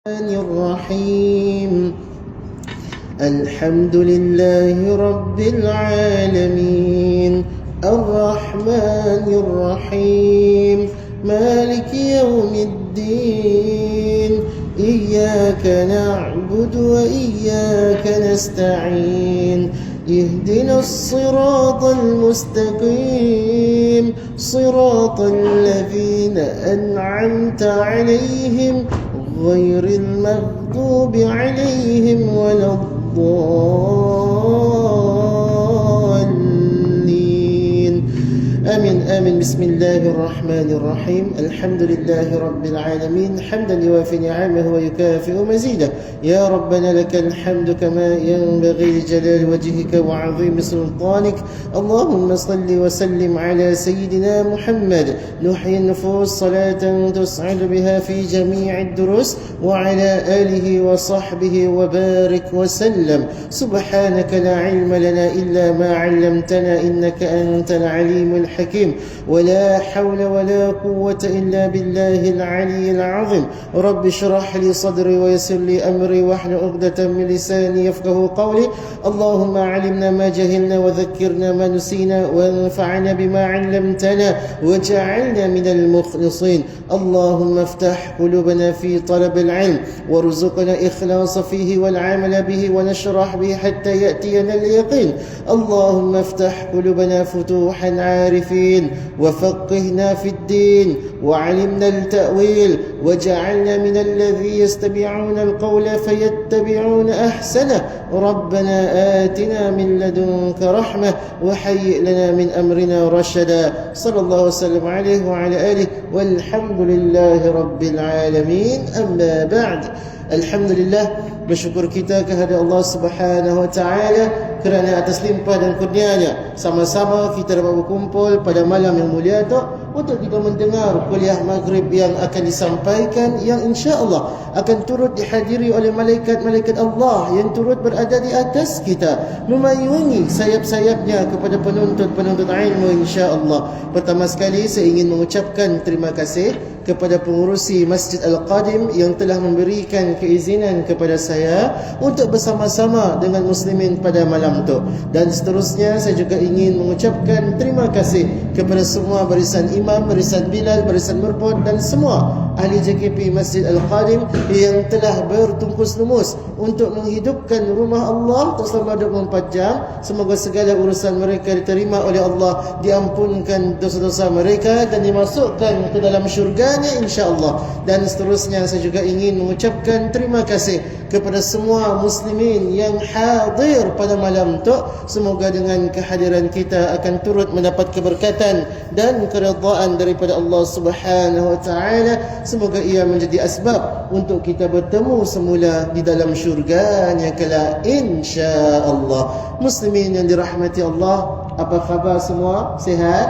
الرحيم الحمد لله رب العالمين الرحمن الرحيم مالك يوم الدين إياك نعبد وإياك نستعين اهدنا الصراط المستقيم صراط الذين أنعمت عليهم غير المغضوب عليهم ولا الضالين آمين آمين. بسم الله الرحمن الرحيم الحمد لله رب العالمين حمدا يوافي نعمه ويكافئ مزيده. يا ربنا لك الحمد كما ينبغي لجلال وجهك وعظيم سلطانك. اللهم صل وسلم على سيدنا محمد نحيي النفوس صلاة تسعد بها في جميع الدروس وعلى آله وصحبه وبارك وسلم. سبحانك لا علم لنا إلا ما علمتنا إنك أنت العليم الحكيم ولا حول ولا قوة إلا بالله العلي العظيم. رب اشرح لي صدري ويسر لي أمري واحلل عقدة من لساني يفقهوا قولي. اللهم علمنا ما جهلنا وذكرنا ما نسينا وانفعنا بما علمتنا وجعلنا من المخلصين. اللهم افتح قلوبنا في طلب العلم وارزقنا إخلاص فيه والعمل به ونشرح به حتى يأتينا اليقين. اللهم افتح قلوبنا فتوحا عارفين وفقهنا في الدين وعلمنا التأويل وجعلنا من الذي يستمعون القول فيتبعون أحسنه. ربنا آتنا من لدنك رحمة وهيئ لنا من أمرنا رشدا. صلى الله وسلم عليه وعلى آله والحمد لله رب العالمين. أما بعد, Alhamdulillah, bersyukur kita kepada Allah Subhanahu Wa Taala kerana atas limpah dan kurnianya sama-sama kita dapat berkumpul pada malam yang mulia itu untuk kita mendengar kuliah maghrib yang akan disampaikan, yang insya-Allah akan turut dihadiri oleh malaikat-malaikat Allah yang turut berada di atas kita, memayungi sayap-sayapnya kepada penuntut-penuntut ilmu insya-Allah. Pertama sekali saya ingin mengucapkan terima kasih kepada pengurusi Masjid Al-Qadim yang telah memberikan keizinan kepada saya untuk bersama-sama dengan muslimin pada malam itu. Dan seterusnya saya juga ingin mengucapkan terima kasih kepada semua barisan imam, barisan bilal, barisan merput dan semua ahli JKP Masjid Al-Qadim yang telah bertungkus lumus untuk menghidupkan rumah Allah selama 24 jam. Semoga segala urusan mereka diterima oleh Allah, diampunkan dosa-dosa mereka dan dimasukkan ke dalam syurganya insya-Allah. Dan seterusnya saya juga ingin mengucapkan terima kasih kepada semua muslimin yang hadir pada malam itu. Semoga dengan kehadiran kita akan turut mendapat keberkatan dan keridhaan daripada Allah Subhanahu Wa Taala. Semoga ia menjadi asbab untuk kita bertemu semula di dalam syurganya kelak insya-Allah. Muslimin yang dirahmati Allah, apa khabar semua? Sihat?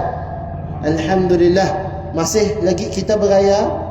Alhamdulillah. Masih lagi kita beraya.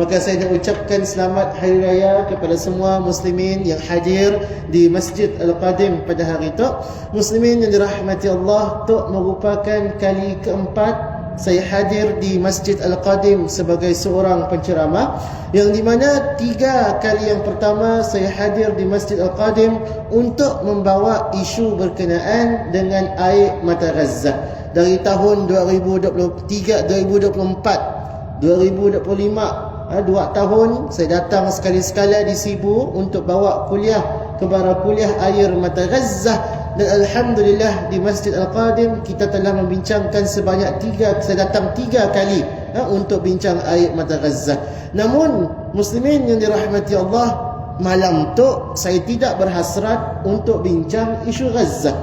Maka saya nak ucapkan selamat Hari Raya kepada semua muslimin yang hadir di Masjid Al-Qadim pada hari itu. Muslimin yang dirahmati Allah, itu merupakan kali keempat saya hadir di Masjid Al-Qadim sebagai seorang penceramah, yang di mana 3 kali yang pertama saya hadir di Masjid Al-Qadim untuk membawa isu berkenaan dengan air mata Gaza. Dari tahun 2023, 2024, 2025, 2 tahun saya datang sekali-sekala di Sibu untuk bawa kuliah, kebara kuliah air mata Gaza. Dan Alhamdulillah di Masjid Al-Qadim kita telah membincangkan sebanyak 3, saya datang 3 kali untuk bincang air mata Gaza. Namun muslimin yang dirahmati Allah, malam tu saya tidak berhasrat untuk bincang isu Gaza.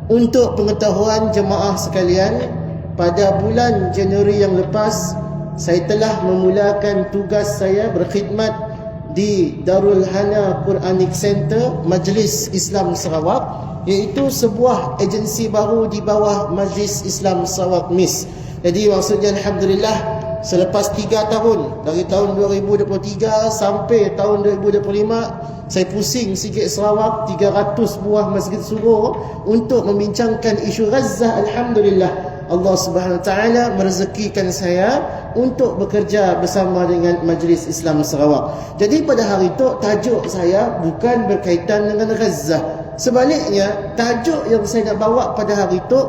Untuk pengetahuan jemaah sekalian, pada bulan Januari yang lepas saya telah memulakan tugas saya berkhidmat di Darul Hana Quranic Center Majlis Islam Sarawak, iaitu sebuah agensi baru di bawah Majlis Islam Sarawak MIS. Jadi maksudnya Alhamdulillah, selepas 3 tahun, dari tahun 2023 sampai tahun 2025, saya pusing sikit Sarawak, 300 buah masjid suruh untuk membincangkan isu Gaza. Alhamdulillah Allah Subhanahu Wa Taala merezekikan saya untuk bekerja bersama dengan Majlis Islam Sarawak. Jadi pada hari itu tajuk saya bukan berkaitan dengan Gaza. Sebaliknya, tajuk yang saya nak bawa pada hari itu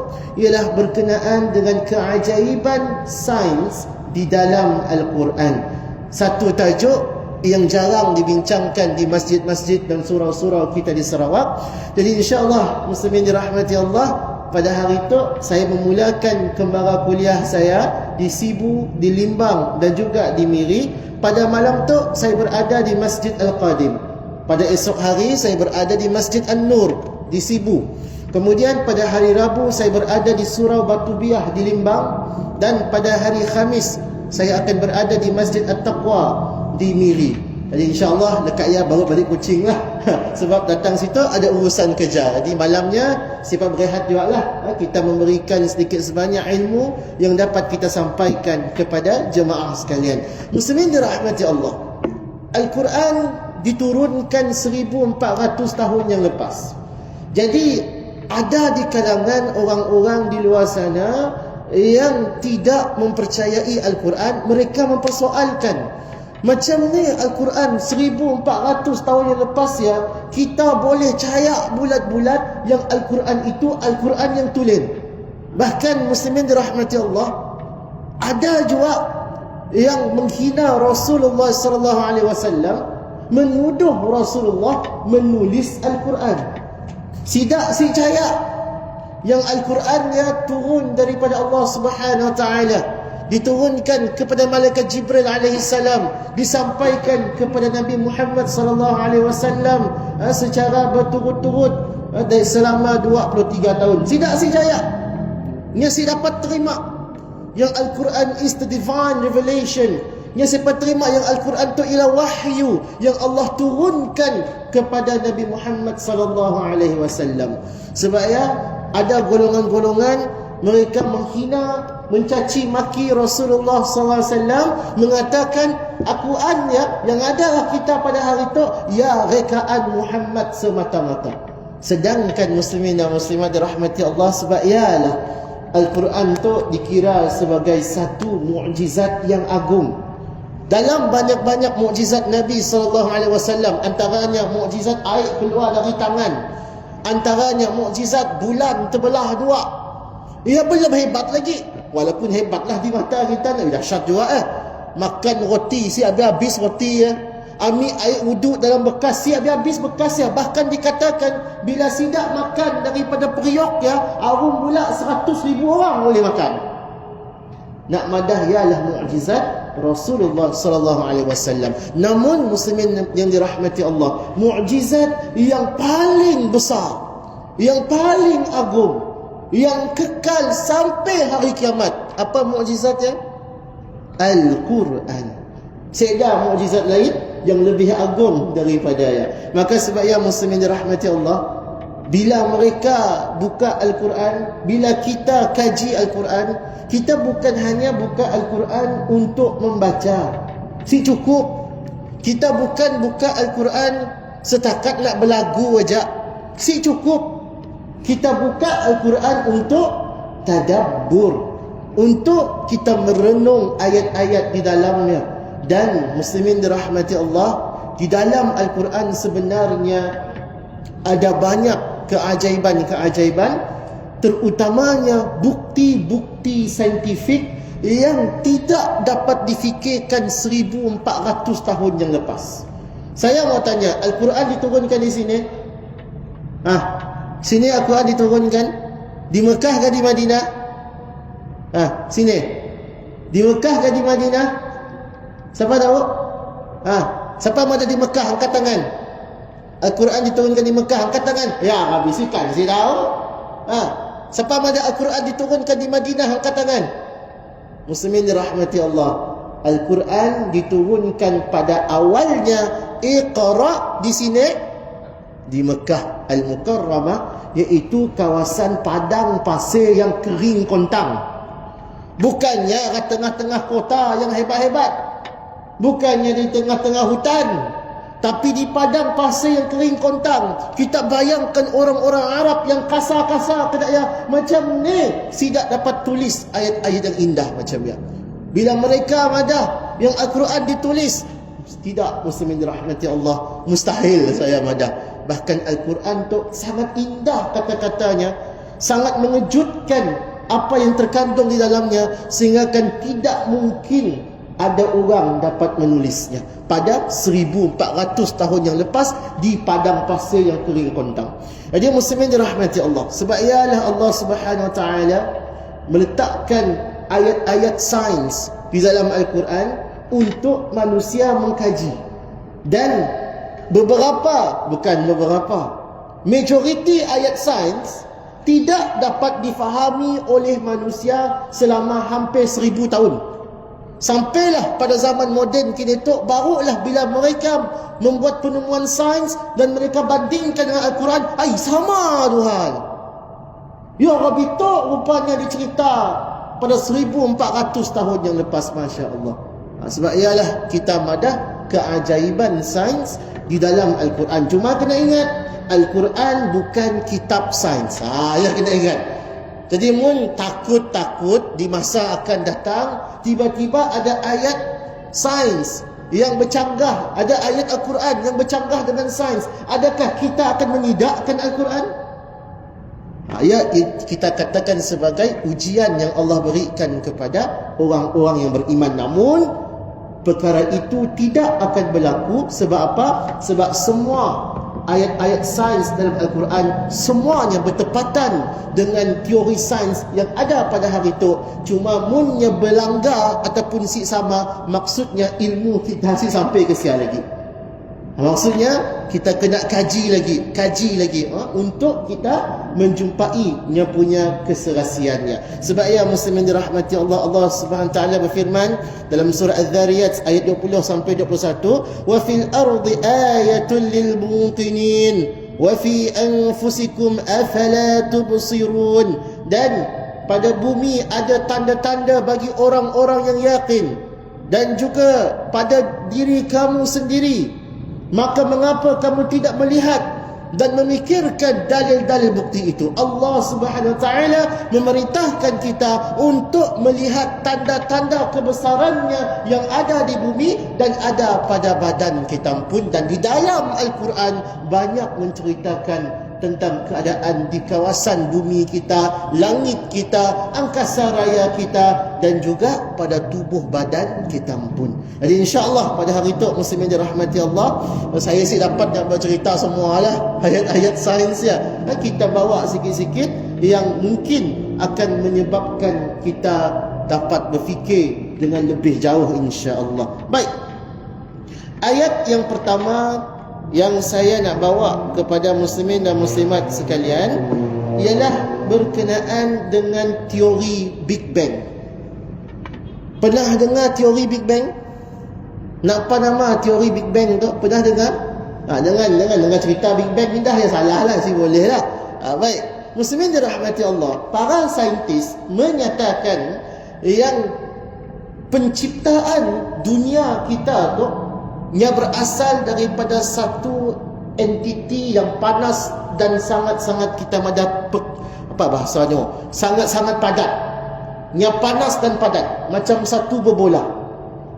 ialah berkenaan dengan keajaiban sains di dalam Al-Quran. Satu tajuk yang jarang dibincangkan di masjid-masjid dan surau-surau kita di Sarawak. Jadi insya-Allah muslimin dirahmati Allah, pada hari itu saya memulakan kembara kuliah saya di Sibu, di Limbang dan juga di Miri. Pada malam tu saya berada di Masjid Al-Qadim. Pada esok hari saya berada di Masjid An-Nur di Sibu. Kemudian pada hari Rabu saya berada di Surau Batu Biah di Limbang, dan pada hari Khamis saya akan berada di Masjid At-Taqwa di Miri. Jadi insya-Allah dekat ya baru balik Kuching lah. Sebab datang situ ada urusan kerja. Jadi malamnya sifat berehat juga lah. Kita memberikan sedikit sebanyak ilmu yang dapat kita sampaikan kepada jemaah sekalian. Muslimin dirahmati Allah. Al-Quran diturunkan 1400 tahun yang lepas. Jadi ada di kalangan orang-orang di luar sana yang tidak mempercayai Al-Quran. Mereka mempersoalkan, macam ni Al-Quran 1400 tahun yang lepas ya, kita boleh cayak bulat-bulat yang Al-Quran itu Al-Quran yang tulen. Bahkan muslimin dirahmati Allah, ada juga yang menghina Rasulullah sallallahu alaihi wasallam, menuduh Rasulullah menulis Al-Quran. Sidak si cayak yang Al-Qurannya turun daripada Allah Subhanahu Wa Taala, diturunkan kepada malaikat Jibril alaihi salam, disampaikan kepada Nabi Muhammad sallallahu alaihi wasallam secara berturut-turut dari selama 23 tahun. Tidak si jaya. Nya si dapat terima yang Al-Quran is the divine revelation. Nya si dapat terima yang Al-Quran tu ialah wahyu yang Allah turunkan kepada Nabi Muhammad sallallahu alaihi wasallam. Sebab ya ada golongan-golongan mereka menghina, mencaci maki Rasulullah SAW, mengatakan Al-Quran ya, yang ada kita pada hari itu ya rekaan Muhammad semata-mata. Sedangkan muslimin dan muslimat dirahmati Allah, sebab ialah Al-Quran tu dikira sebagai satu mukjizat yang agung. Dalam banyak-banyak mukjizat Nabi SAW, antaranya mukjizat air keluar dari tangan, antaranya mukjizat bulan terbelah dua. Ia belum hebat lagi. Walaupun hebatlah di mata kita, dahsyat juga makan roti si habis roti ya. Ambil air wuduk dalam bekas si habis bekas ya. Bahkan dikatakan bila sidak makan daripada periuk ya, arum pula 100,000 orang boleh makan. Nak madah ialah mukjizat Rasulullah sallallahu alaihi wasallam. Namun muslimin yang dirahmati Allah, mukjizat yang paling besar, yang paling agung, yang kekal sampai hari kiamat, apa mukjizatnya? Al-Quran. Tiada mukjizat lain yang lebih agung daripadanya. Maka sebab ya muslimin dirahmati Allah, bila mereka buka Al-Quran, bila kita kaji Al-Quran, kita bukan hanya buka Al-Quran untuk membaca, si cukup. Kita bukan buka Al-Quran setakat nak berlagu aja, si cukup. Kita buka Al-Quran untuk tadabbur, untuk kita merenung ayat-ayat di dalamnya. Dan muslimin dirahmati Allah, di dalam Al-Quran sebenarnya ada banyak keajaiban-keajaiban, terutamanya bukti-bukti saintifik yang tidak dapat difikirkan 1400 tahun yang lepas. Saya mau tanya, Al-Quran diturunkan di sini? Sini Al-Quran diturunkan? Di Mekah ke di Madinah? Sini. Di Mekah ke di Madinah? Siapa tahu? Siapa yang ada di Mekah angkat tangan? Al-Quran diturunkan di Mekah angkat tangan. Ya, habiskan saya tahu. Siapa yang ada Al-Quran diturunkan di Madinah angkat tangan. Muslimin dirahmati Allah, Al-Quran diturunkan pada awalnya Iqra di sini, di Mekah Al-Mukarramah, iaitu kawasan padang pasir yang kering kontang. Bukannya di tengah-tengah kota yang hebat-hebat, bukannya di tengah-tengah hutan, Tapi di padang pasir yang kering kontang, kita bayangkan orang-orang Arab yang kasar-kasar kedaya macam ni tidak dapat tulis ayat-ayat yang indah macam ni. Bila mereka madah yang Al-Quran ditulis, tidak, muslimin dirahmati Allah, mustahil saya madah. Bahkan Al-Quran tu sangat indah kata-katanya, sangat mengejutkan apa yang terkandung di dalamnya, sehingga kan tidak mungkin ada orang dapat menulisnya pada 1400 tahun yang lepas di padang pasir yang kering kontang. Jadi muslimin dirahmati Allah, sebab ialah Allah Subhanahu Wa Taala meletakkan ayat-ayat sains di dalam Al-Quran untuk manusia mengkaji. Dan majoriti ayat sains tidak dapat difahami oleh manusia selama hampir 1000 tahun. Sampailah pada zaman moden kini tu, barulah bila mereka membuat penemuan sains dan mereka bandingkan dengan Al-Quran, sama Tuhan. Ya Rabbi, tu rupanya dicerita pada 1400 tahun yang lepas, Masya Allah. Sebab ialah kita madah keajaiban sains di dalam Al-Quran. Cuma kena ingat, Al-Quran bukan kitab sains. Ya kena ingat. Jadi mun takut-takut di masa akan datang tiba-tiba ada ayat sains yang bercanggah, ada ayat Al-Quran yang bercanggah dengan sains. Adakah kita akan mengidakkan Al-Quran? Ya, kita katakan sebagai ujian yang Allah berikan kepada orang-orang yang beriman. Namun perkara itu tidak akan berlaku. Sebab apa? Sebab semua ayat-ayat sains dalam Al-Quran semuanya bertepatan dengan teori sains yang ada pada hari itu. Cuma munnya berlanggar ataupun sama, maksudnya ilmu kita masih sampai ke siapa lagi. Maksudnya kita kena kaji lagi untuk kita menjumpai nya punya keserasiannya. Sebab ya muslimin dirahmati Allah, Allah Subhanahu Wa Taala berfirman dalam surah Az-Zariyat ayat 20 sampai 21, wa fil ardi ayatun lil muqinin wa fi anfusikum afala tubsirun. Dan pada bumi ada tanda-tanda bagi orang-orang yang yakin, dan juga pada diri kamu sendiri. Maka mengapa kamu tidak melihat dan memikirkan dalil-dalil bukti itu? Allah Subhanahu Wa Taala memerintahkan kita untuk melihat tanda-tanda kebesarannya yang ada di bumi dan ada pada badan kita pun. Dan di dalam Al-Quran banyak menceritakan tentang keadaan di kawasan bumi kita, langit kita, angkasa raya kita, dan juga pada tubuh badan kita pun. Jadi insya-Allah pada hari itu muslimin dirahmati Allah, saya dapat nak bercerita semualah ayat-ayat sains ya. Kita bawa sikit-sikit yang mungkin akan menyebabkan kita dapat berfikir dengan lebih jauh insya-Allah. Baik. Ayat yang pertama yang saya nak bawa kepada muslimin dan muslimat sekalian ialah berkenaan dengan teori Big Bang. Pernah dengar teori Big Bang? Nak apa nama teori Big Bang tu? Pernah dengar? Dengar cerita Big Bang ni dah ya salah lah sih, boleh lah. Baik, muslimin dirahmati Allah, para saintis menyatakan yang penciptaan dunia kita tu ia berasal daripada satu entiti yang panas dan sangat-sangat kita madah bahasanya sangat-sangat padat. Ia panas dan padat macam satu berbola.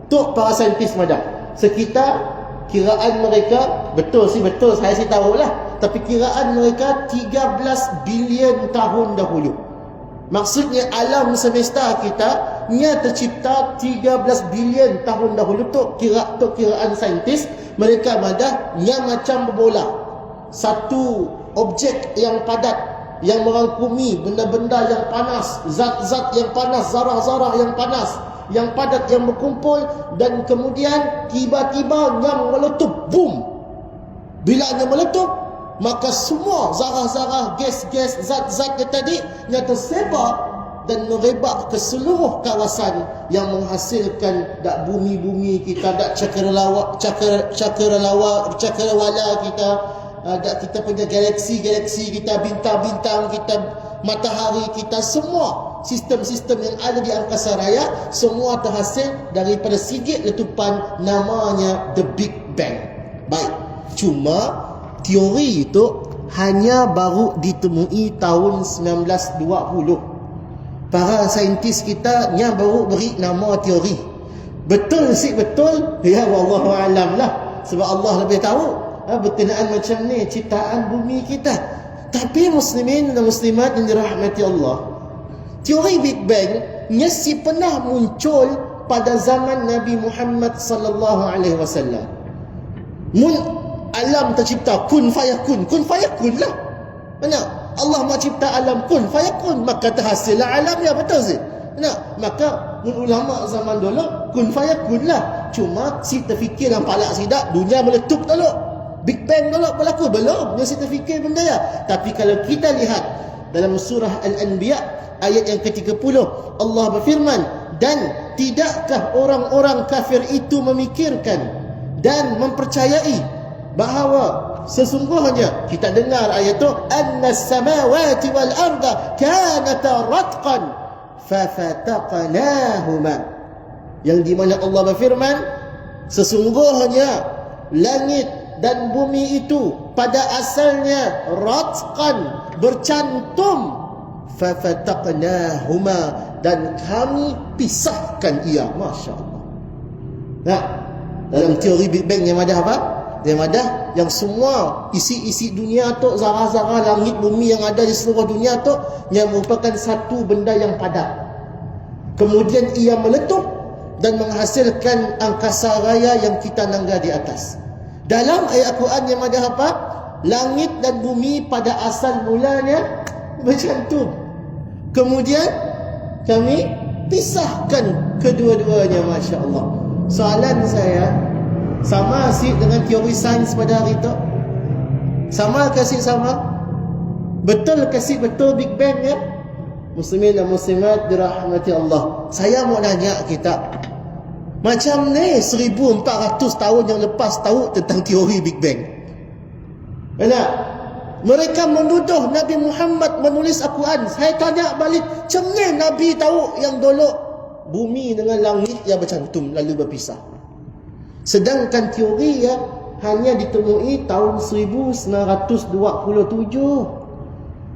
Tu para saintis madah. Sekitar kiraan mereka, betul saya tahulah, tapi kiraan mereka 13 bilion tahun dahulu. Maksudnya alam semesta kita ia tercipta 13 bilion tahun dahulu. Kiraan saintis mereka madah ia macam berbola, satu objek yang padat yang merangkumi benda-benda yang panas, zat-zat yang panas, zarah-zarah yang panas, yang padat yang berkumpul, dan kemudian tiba-tiba yang meletup, boom. Bila ia meletup, maka semua zarah-zarah, gas-gas, zat-zat yang tadi yang tersebar dan merebak ke seluruh kawasan yang menghasilkan dak bumi-bumi kita, dak cakrawala kita, dak kita punya galaksi-galaksi kita, bintang-bintang kita, matahari kita, semua sistem-sistem yang ada di angkasa raya semua terhasil daripada sikit letupan namanya The Big Bang. Baik, cuma teori itu hanya baru ditemui tahun 1920. Para saintis kita nya baru beri nama teori. Betul sih betul? Ya wallahu alam lah. Sebab Allah lebih tahu berkenaan macam ni ciptaan bumi kita. Tapi muslimin dan muslimat yang dirahmati Allah, teori Big Bang nya si pernah muncul pada zaman Nabi Muhammad sallallahu alaihi wasallam. Alam tercipta kun fayakun lah. Mana? Allah mahu cipta alam kun fayakun, maka terhasillah alam, ya betul sih. Nah, maka ulama zaman dulu kun fayakun lah. Cuma si terfikir yang palak sidak dunia meletup dulu. Big Bang dulu berlaku belum? Dia si terfikir benda ya. Tapi kalau kita lihat dalam surah Al-Anbiya ayat yang ke-30, Allah berfirman, dan tidakkah orang-orang kafir itu memikirkan dan mempercayai bahawa sesungguhnya, kita dengar ayat tu, annas samawati wal arda kanata ratqan fafataqnahuma, yang di mana Allah berfirman, sesungguhnya langit dan bumi itu pada asalnya ratqan, bercantum, fafataqnahuma, dan kami pisahkan ia. Masya Allah. Nah, dalam teori Big Bang yang ada apa? Yang ada yang semua isi-isi dunia tu, zarah-zarah langit bumi yang ada di seluruh dunia tu, yang merupakan satu benda yang padat. Kemudian ia meletup dan menghasilkan angkasa raya yang kita nangga di atas. Dalam ayat Al-Quran yang ada apa? Langit dan bumi pada asal mulanya bercantum. Kemudian kami pisahkan kedua-duanya. Masya Allah. Soalan saya, sama sih dengan teori sains pada hari itu? Sama kasih sama? Betul kasih betul Big Bang ya? Muslimin dan muslimat dirahmati Allah. Saya mau nanya kita, macam ni 1400 tahun yang lepas tahu tentang teori Big Bang. Benar? Mereka menuduh Nabi Muhammad menulis Al-Quran. Saya tanya balik, macam ni Nabi tahu yang dulu bumi dengan langit yang bercantum lalu berpisah? Sedangkan teori ya hanya ditemui tahun 1927.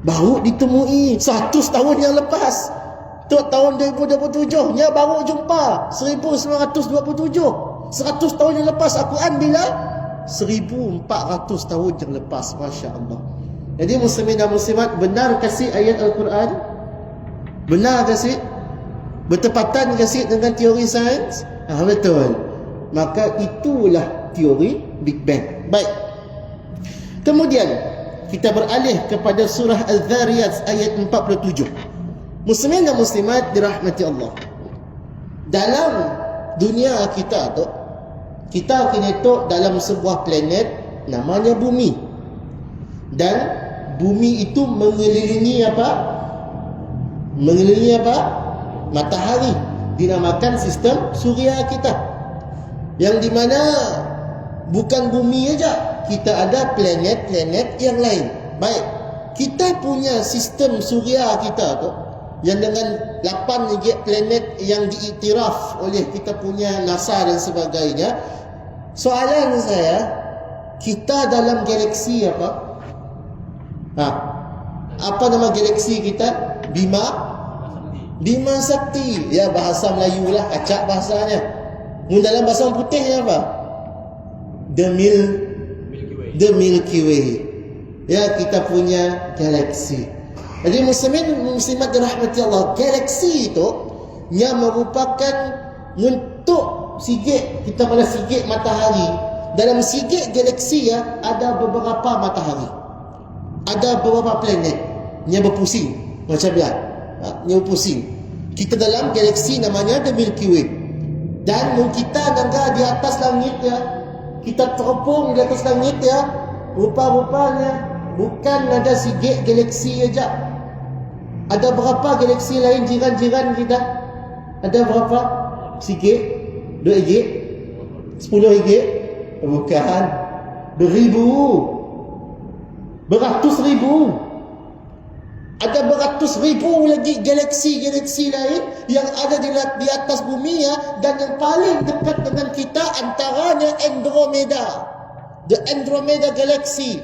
Baru ditemui 100 tahun yang lepas. Tu tahun 2027 nya baru jumpa 1927. 100 tahun yang lepas. Al-Quran bila? 1400 tahun yang lepas. Masya Allah. Jadi muslimin dan muslimat, benar kasih ayat Al-Quran? Benar kasih? Bertepatan kasih dengan teori sains? Betul. Maka itulah teori Big Bang. Baik. Kemudian kita beralih kepada surah Al-Dhariyat ayat 47. Muslimin dan muslimat dirahmati Allah. Dalam dunia kita tu, kita kini tu dalam sebuah planet namanya bumi. Dan bumi itu mengelilingi apa? Mengelilingi apa? Matahari. Dinamakan sistem suria kita. Yang di mana bukan bumi aja, kita ada planet-planet yang lain. Baik, kita punya sistem suria kita tu yang dengan 8 planet yang diiktiraf oleh kita punya NASA dan sebagainya. Soalan saya, kita dalam galaksi apa? Apa nama galaksi kita? Bima Sakti. Ya, bahasa Melayu lah, acak bahasanya. Dalam bahasa orang putihnya apa? The Milky Way. Ya, kita punya galaksi. Jadi muslimin muslimat dirahmati Allah, galaksi itu yang merupakan untuk sigit, kita pada sigit matahari. Dalam sigit galaksi ya ada beberapa matahari. Ada beberapa planet yang berpusing macam dia. Yang berpusing. Kita dalam galaksi namanya The Milky Way. Dan kita nangga di atas langit ya, kita terapung di atas langit ya, rupa-rupanya bukan ada sigit galaksi aja. Ada berapa galaksi lain jiran-jiran kita? Ada berapa sigit? 2 gig? 10 gig? Bukan. Beribu. Beratus ribu. Ada beratus ribu lagi galaksi-galaksi lain yang ada di atas bumi ya, dan yang paling dekat dengan kita antaranya Andromeda. The Andromeda Galaxy.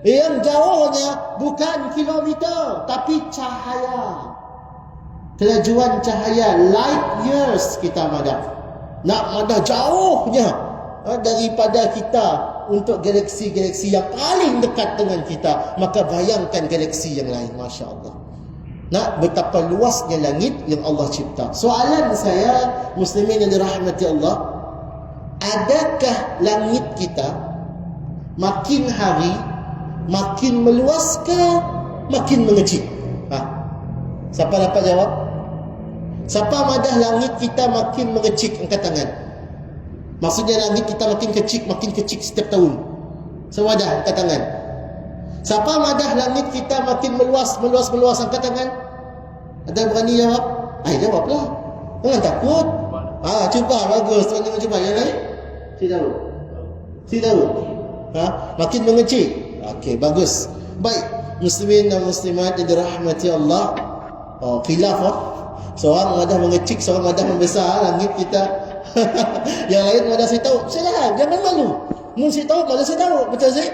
Yang jauhnya bukan kilometer, tapi cahaya. Kelajuan cahaya, light years kita madah. Nak madah jauhnya daripada kita untuk galaksi-galaksi yang paling dekat dengan kita. Maka bayangkan galaksi yang lain. Masya Allah. Nak betapa luasnya langit yang Allah cipta. Soalan saya, muslimin yang dirahmati Allah, adakah langit kita makin hari makin meluas ke makin mengecil? Siapa dapat jawab? Siapa madah langit kita makin mengecil? Angkat tangan. Maksudnya langit kita makin kecil setiap tahun. Sewadah, angkat tangan. Siapa madah langit kita makin meluas? Angkat tangan. Ada berani jawab? Jawablah. Jangan takut. Cuba, bagus. Tuan-tuan cuba. Yang lain? Si Daud. Makin mengecil. Okey, bagus. Baik, muslimin dan muslimat yang dirahmati Allah. Khilaf seorang madah mengecil, seorang madah membesar langit kita. Yang lain madah saya tahu. Silakan, jangan malu. Mun saya tahu, malah saya tahu. Betul sih?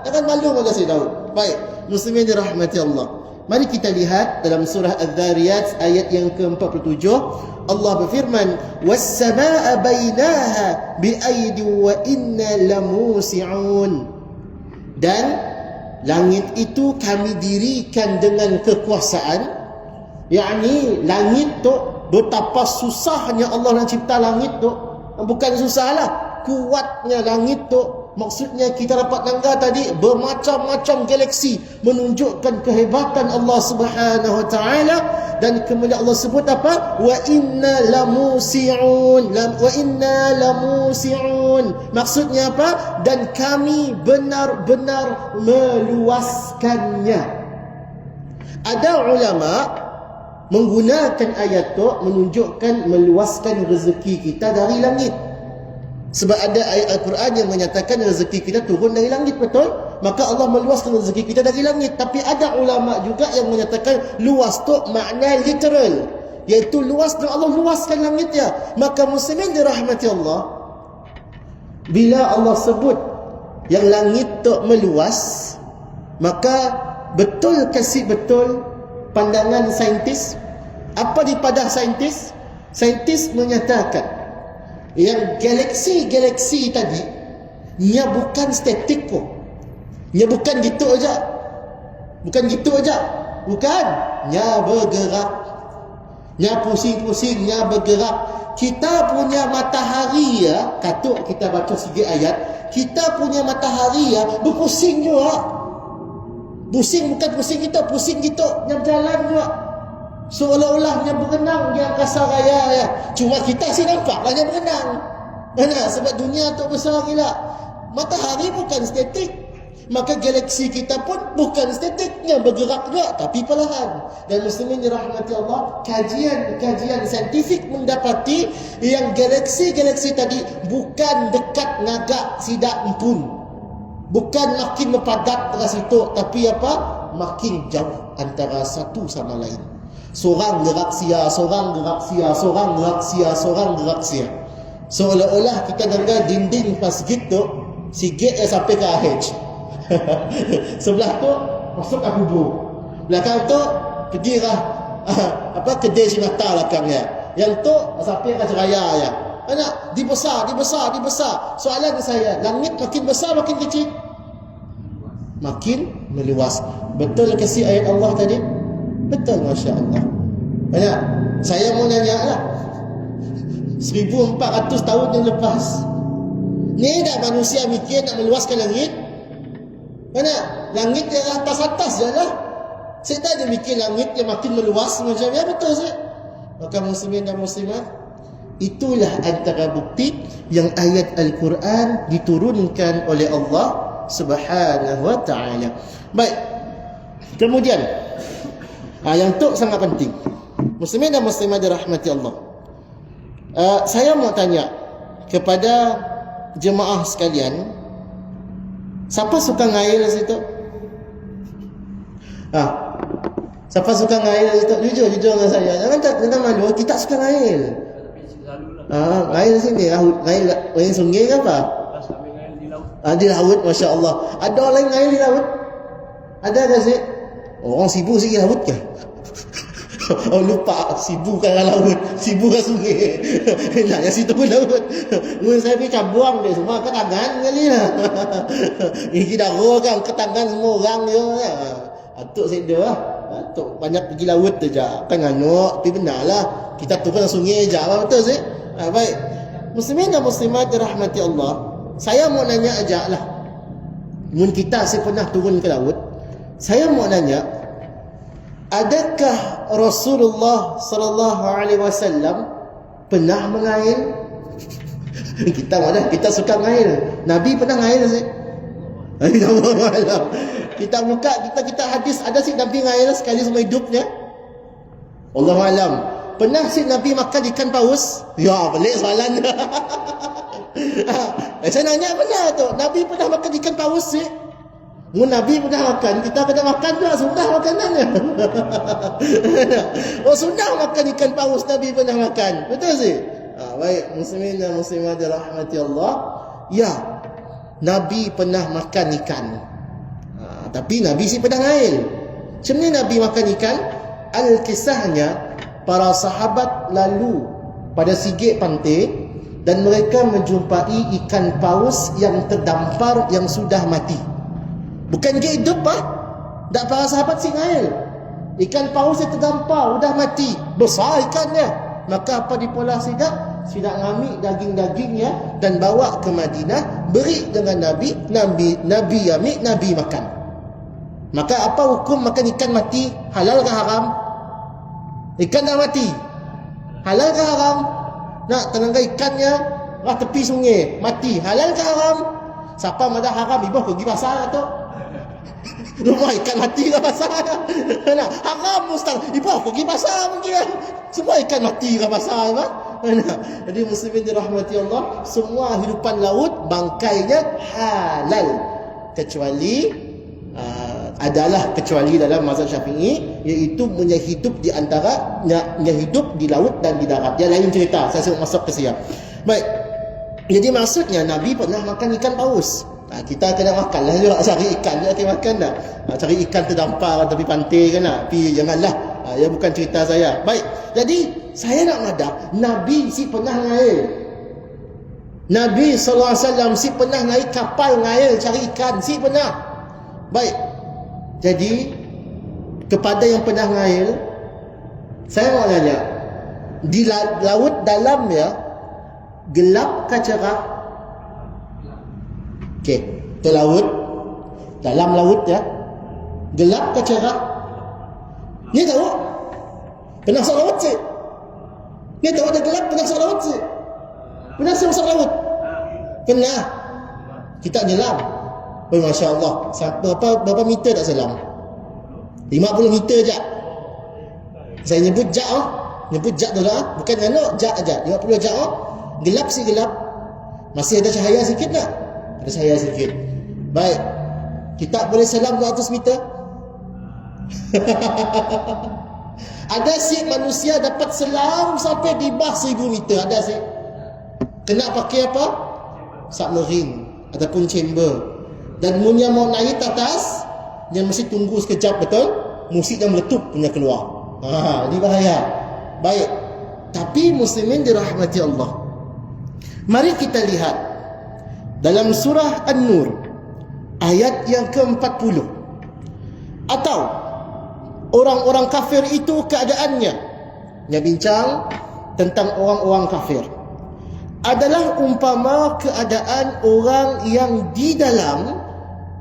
Jangan malu malah saya tahu. Baik, muslimin dirahmati Allah. Mari kita lihat dalam surah Adz-Dzariyat ayat yang ke-47. Allah berfirman, "Was-samaa'a bainaha bi'aidin wa inna lamusi'un." Dan langit itu kami dirikan dengan kekuasaan. Yakni langit tu betapa susahnya Allah nak cipta langit tu. Bukan susahlah, kuatnya langit tu. Maksudnya kita dapat langgar tadi bermacam-macam galaksi menunjukkan kehebatan Allah Subhanahu Wa Taala. Dan kemudian Allah sebut apa? Wa inna lamusi'un. Wa inna lamusi'un. Maksudnya apa? Dan kami benar-benar meluaskannya. Ada ulama menggunakan ayat tu menunjukkan meluaskan rezeki kita dari langit. Sebab ada ayat Al-Quran yang menyatakan rezeki kita turun dari langit, betul? Maka Allah meluaskan rezeki kita dari langit. Tapi ada ulama juga yang menyatakan luas tu makna literal, iaitu luas dan Allah luaskan langit ya. Maka muslimin dirahmati Allah, bila Allah sebut yang langit tu meluas, maka betul kasih betul pandangan saintis. Apa di padah saintis? Saintis menyatakan yang galaksi-galaksi tadi nya bukan statik kok. Nya bukan gitu aja. Bukan gitu aja. Bukan. Nya bergerak. Nya pusing-pusing, nya bergerak. Kita punya matahari ya, katuk kita baca sikit ayat, kita punya matahari ya berpusing juga. Pusing bukan pusing kita, pusing gitu, nya berjalan juga. Seolah-olah nya berenang di angkasa raya ya. Cuma kita sih nampaklah nya berenang. Sebab dunia tu besar gila. Matahari bukan statik. Maka galaksi kita pun bukan statiknya, bergerak juga tapi perlahan. Dan muslimin dirahmati Allah, kajian saintifik mendapati yang galaksi-galaksi tadi bukan dekat ngagak sidak pun. Bukan makin mepadat ke situ, tapi apa? Makin jauh antara satu sama lain. Seorang gerak sia, seorang gerak sia, seorang gerak sia, seorang gerak sia. Seolah-olah kita dengar dinding masjid tu sikit sampai ke RH. Sebelah tu masuk ke kubur. Belakang tu kedirah kedai Sinata belakangnya. Yang tu sampai ke Raya ya. Anak dibesar. Soalan saya, langit makin besar makin kecil? Makin meluas. Betul ke si ayat Allah tadi? Betul, Masya Allah. Anak, saya mau nanya lah, 1400 tahun yang lepas ni dah manusia mikir nak meluaskan langit? Mana? Langit yang atas-atas je lah. Saya tak ada mikir langit yang makin meluas macam ni. Betul saya. Maka muslimin dan muslimat, itulah antara bukti yang ayat Al-Quran diturunkan oleh Allah Subhanahu Wa Taala. Baik. Kemudian yang tu sangat penting. Muslimin dan muslimat dirahmati Allah. Saya mau tanya kepada jemaah sekalian, siapa suka ngail di situ? Siapa suka ngail di situ? Jujur dengan saya. Jangan malu, kita suka ngail. Ngail sini, ngail sungai ke apa? Di laut, Masya Allah. Ada orang lain ngair di laut? Ada tak Syed? Orang sibuk sikit laut ke? Oh lupa, sibuk kan laut, sibuk kan sungai. Nak yang situ pun laut. Mungkin saya pergi cabuang dia semua ke tangan kali lah. Ini dara kan ke tangan semua orang dia. Atuk saya dah lah. Atuk banyak pergi laut tu je. Kan nganuk, tapi benar lah. Kita turun sungai je. Betul Syed? Baik. Muslimin dan muslimat dirahmati Allah. Saya mau nanya aja lah. Mungkin kita saya pernah turun ke laut. Saya mau nanya, adakah Rasulullah sallallahu alaihi wasallam pernah mengair? Kita mana? Kita suka ngair. Nabi pernah ngair Syed? Kita buka, kita hadis ada sih Nabi ngair sekali semua hidupnya? Allahu alam. Pernah sih Nabi makan ikan paus? Ya, pelik soalan. Saya nanya benar tu. Nabi pernah makan ikan paus sih? Nabi pernah makan, kita kena makan juga, sunnah makanannya. Oh sunnah makan ikan paus, Nabi pernah makan. Betul sih? Baik, muslimin dan muslimat dirahmati Allah. Ya, Nabi pernah makan ikan. Tapi Nabi sih pernah ngair. Macam mana Nabi makan ikan? Al-kisahnya, para sahabat lalu pada sigit pantai dan mereka menjumpai ikan paus yang terdampar, yang sudah mati. Bukan dia hidup lah. Tak para sahabat sih ngair. Ikan paus yang terdampar, sudah mati. Besar ikannya. Maka apa dipolah sidak? Sidak ngambil daging-dagingnya dan bawa ke Madinah, beri dengan Nabi. Nabi ambil, Nabi makan. Maka apa hukum makan ikan mati? Halal ke haram? Ikan dah mati, halal ke haram? Nak tenangkan ikannya tepi sungai, mati, halal ke haram? Siapa madah haram? Ibu pergi pasar tu. Rumah ikan mati ke pasar? Nah, haram Ustaz. Ibu pergi pasar mungkin. Semua ikan mati ke pasar. Nah, jadi muslimin dirahmati Allah, semua hidupan laut bangkainya halal kecuali kecuali dalam mazhab Syafi'i, iaitu punya hidup di antara hidup di laut dan di darat. Dia lain cerita. Saya sebut masuk ke siap. Baik. Jadi maksudnya Nabi pernah makan ikan paus. Kita kena makan lah juga, cari ikan je kita makan dah. Cari ikan terdampar tepi pantai kan nak. Pi janganlah. Ya bukan cerita saya. Baik. Jadi saya nak madah, Nabi si pernah ngair. Nabi SAW si pernah naik kapal ngair cari ikan, si pernah. Baik. Jadi kepada yang pernah ngair, saya mau tanya, di laut dalam ya, gelap ke cerah? Okey, ke laut, dalam laut ya, gelap ke cerah? Ni tahu? Pernah masuk laut sih? Ni tahu ada gelap pernah masuk laut sih? Pernah masuk laut? Pernah. Kita nyelam. Oh, Masya Allah. Berapa meter tak selam? 50 meter je. Saya nyebut jak oh. Nyebut jak tu lah. Bukan nganuk, jak aja. 50 jak oh. Gelap sih gelap. Masih ada cahaya sikit tak? Ada cahaya sikit. Baik. Kita boleh selam 200 meter? Ada sih manusia dapat selam sampai di bawah 1000 meter. Ada sih. Kena pakai apa? Submarine ataupun chamber. Dan munnya mau naik atas, dia mesti tunggu sekejap, betul? Musik yang meletup punya keluar. Ini bahaya. Baik. Tapi muslimin dirahmati Allah, mari kita lihat dalam surah An-Nur ayat yang ke-40. Atau orang-orang kafir itu keadaannya, dia bincang tentang orang-orang kafir, adalah umpama keadaan orang yang di dalam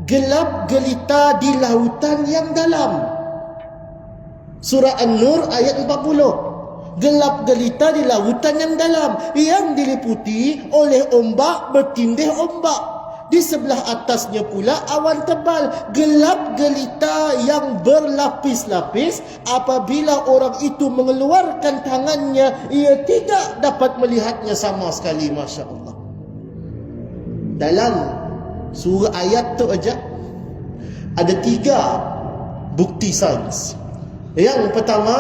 gelap gelita di lautan yang dalam. Surah An-Nur ayat 40. Gelap gelita di lautan yang dalam, yang diliputi oleh ombak bertindih ombak. Di sebelah atasnya pula awan tebal. Gelap gelita yang berlapis-lapis. Apabila orang itu mengeluarkan tangannya, ia tidak dapat melihatnya sama sekali. Masya Allah. Dalam surah ayat tu aja ada 3 bukti sains. Yang pertama,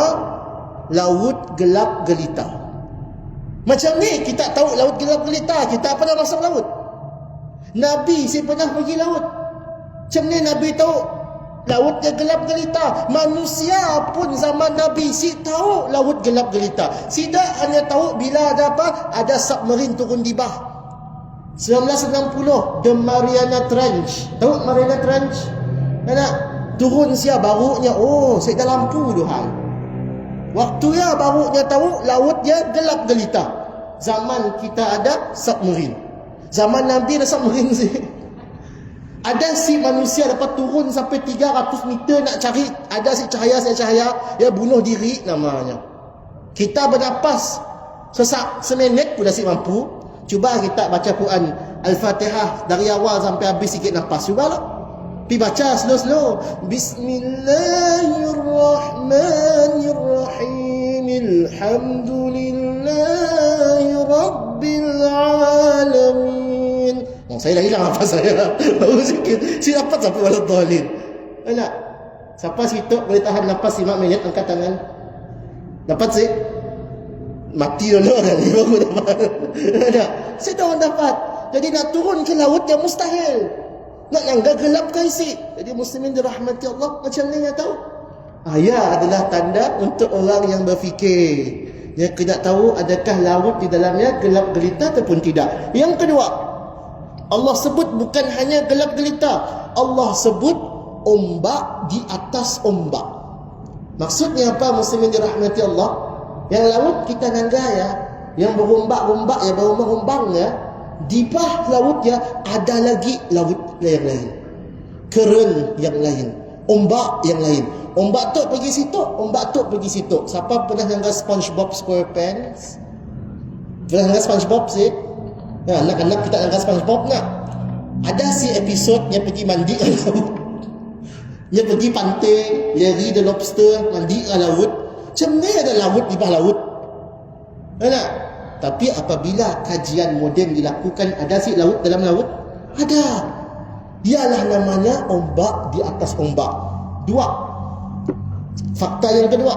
laut gelap gelita. Macam ni kita tahu laut gelap gelita, kita pernah masuk laut. Nabi saya pernah pergi laut. Macam ni Nabi tahu laut dia gelap gelita? Manusia pun zaman Nabi si tahu laut gelap gelita. Tidak hanya tahu bila ada apa? Ada submarine turun di bah. 1960 The Mariana Trench. Tahu Mariana Trench? Nak turun sia barunya, oh saya dah lampu Tuhan. Waktu ya barunya tahu laut dia gelap gelita. Zaman kita ada submarine. Zaman Nabi ada submarine sih. Ada si manusia dapat turun sampai 300 meter nak cari. Ada si cahaya, ya bunuh diri namanya. Kita bernapas seminit pun dah si mampu. Cuba kita baca Quran Al-Fatihah dari awal sampai habis sikit nafas. Cubalah. Pi baca slow-slow. Bismillahirrahmanirrahim. Alhamdulillahi rabbil alamin. Oh, saya dah hilang nafas saya. Baru sikit. Saya dapat sampai waladhdallin. Enak. Siapa situ boleh tahan nafas 5 minit, angkat tangan. Dapat sih? Mati dulu kan ni baru dapat. Tak, saya tahu dapat. Jadi nak turun ke laut yang mustahil. Nak langgar gelap ke isi. Jadi muslimin dirahmati Allah, macam ni nak tahu. Ya adalah tanda untuk orang yang berfikir. Yang tidak tahu adakah laut di dalamnya gelap gelita ataupun tidak. Yang kedua, Allah sebut bukan hanya gelap gelita. Allah sebut ombak di atas ombak. Maksudnya apa muslimin dirahmati Allah? Yang laut kita nangga ya, yang berombak-ombak ya, berombang-ombang ya, di bawah laut ya ada lagi laut yang lain, keren yang lain, ombak yang lain. Ombak tu pergi situ, ombak tu pergi situ. Siapa pernah nangga SpongeBob SquarePants? Pernah nangga SpongeBob sih? Ya, anak-anak kita nangga SpongeBob nak. Ada si episod yang pergi mandi ke laut. Dia pergi pantai, lari the lobster, mandi ke laut. Macam ni ada laut di bawah laut. Tak? Tapi apabila kajian moden dilakukan, ada si laut dalam laut? Ada. Ialah namanya ombak di atas ombak. Dua. Fakta yang kedua.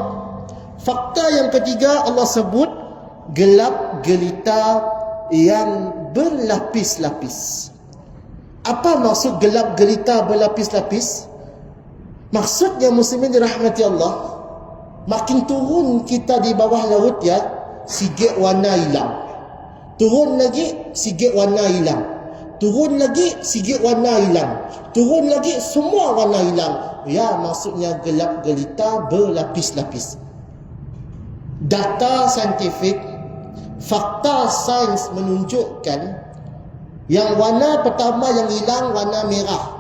Fakta yang ketiga, Allah sebut gelap gelita yang berlapis-lapis. Apa maksud gelap gelita berlapis-lapis? Maksudnya muslimin dirahmati Allah, makin turun kita di bawah laut ya, sikit warna hilang. Turun lagi, sikit warna hilang. Turun lagi, sikit warna hilang. Turun lagi, semua warna hilang. Ya, maksudnya gelap gelita berlapis-lapis. Data saintifik, fakta sains menunjukkan yang warna pertama yang hilang warna merah.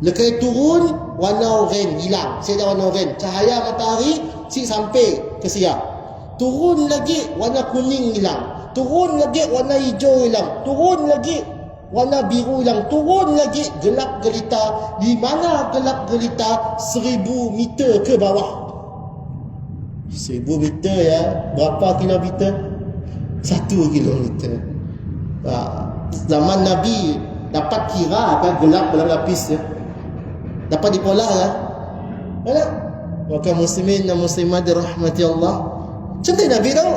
Lekas turun warna oranye hilang. Saya dah warna oranye. Cahaya matahari si sampai ke siang. Turun lagi warna kuning hilang. Turun lagi warna hijau hilang. Turun lagi warna biru hilang. Turun lagi gelap gelita. Di mana gelap gelita? 1000 meter ke bawah. 1000 meter ya. Berapa kilometer? 1 kilometer. Zaman Nabi dapat kira kan gelap berlapis ya. Dapat dipolah ya. Mana? Maka muslimin dan muslimat dirahmati Allah. Macam mana Nabi tahu?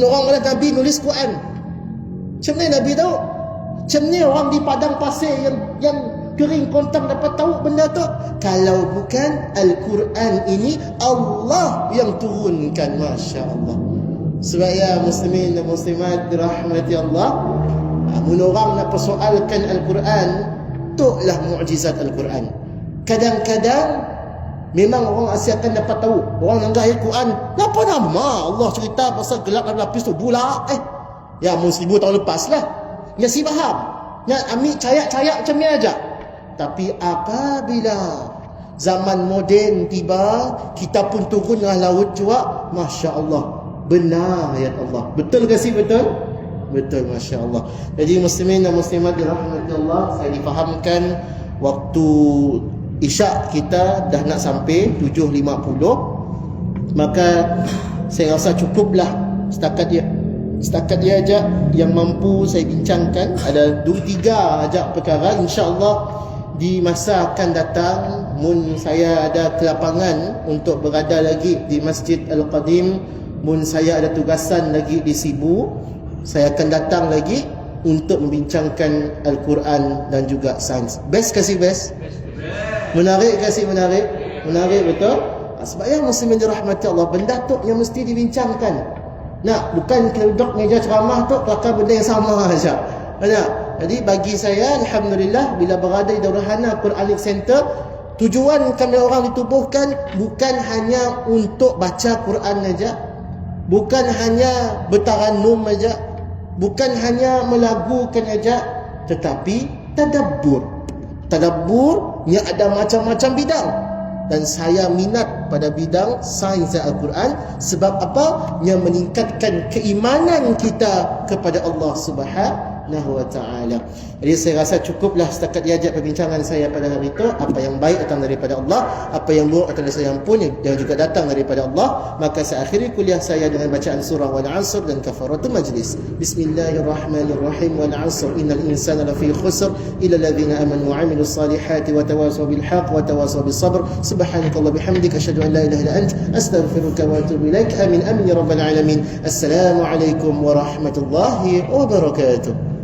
Orang kata Nabi nulis Quran. Macam mana Nabi tahu? Macam mana orang di padang pasir yang kering kontang dapat tahu benda tu? Kalau bukan Al-Quran ini Allah yang turunkan. Masya Allah. Sebab ya muslimin dan muslimat dirahmati Allah, orang nak persoalkan Al-Quran, itulah mukjizat Al-Quran. Kadang-kadang memang orang Asia akan dapat tahu. Orang nanggah Al-Quran, apa nama Allah cerita pasal gelap dan lapis tu? Bulan ya 1000 tahun lepas lah. Ya si faham. Ya ambil cayak-cayak macam ni aja. Tapi apabila zaman moden tiba, kita pun turun dengan laut juga, Masya Allah. Benar ayat Allah. Betul ke si betul? Betul, Masya Allah. Jadi muslimin dan muslimat dirahmati Allah, saya difahamkan waktu isyak kita dah nak sampai 7.50. Maka saya rasa cukuplah setakat dia aja yang mampu saya bincangkan. Ada 2-3 aja perkara, insya-Allah di masa akan datang mun saya ada kelapangan untuk berada lagi di Masjid Al-Qadim, mun saya ada tugasan lagi di Sibu, saya akan datang lagi untuk membincangkan Al-Quran dan juga sains. Best kasih best? Menarik kasih menarik? Menarik betul? Sebab yang muslimin dirahmati Allah, benda tu yang mesti dibincangkan. Bukan kita duduk meja ceramah tu kelakar benda yang sama saja. Jadi bagi saya, alhamdulillah, bila berada di Darul Hana Quranic Center, tujuan kami orang ditubuhkan bukan hanya untuk baca Quran saja, bukan hanya bertarannum saja, bukan hanya melagukan saja, tetapi tadabbur. Tadabburnya ada macam-macam bidang. Dan saya minat pada bidang sains Al-Quran. Sebab apa? Yang meningkatkan keimanan kita kepada Allah Subhanahu wa ta'ala. Jadi saya rasa cukuplah setakat diajak perbincangan saya pada hari itu. Apa yang baik datang daripada Allah, apa yang buruk datang dari saya pun yang juga datang daripada Allah. Maka saya akhiri kuliah saya dengan bacaan surah Wal 'Asr dan kafaratul majlis. Bismillahirrahmanirrahim. Wal 'Asr innal insana lafi khusr illa alladhina amanu wa 'amilus salihati wa tawasaw bil haqq wa tawasaw bis sabr. Subhanakallah bihamdika asyhadu an la ilaha illa ant astaghfiruka wa atubu ilaik. Amin amin ya rabbal alamin. Assalamu alaikum warahmatullahi wabarakatuh.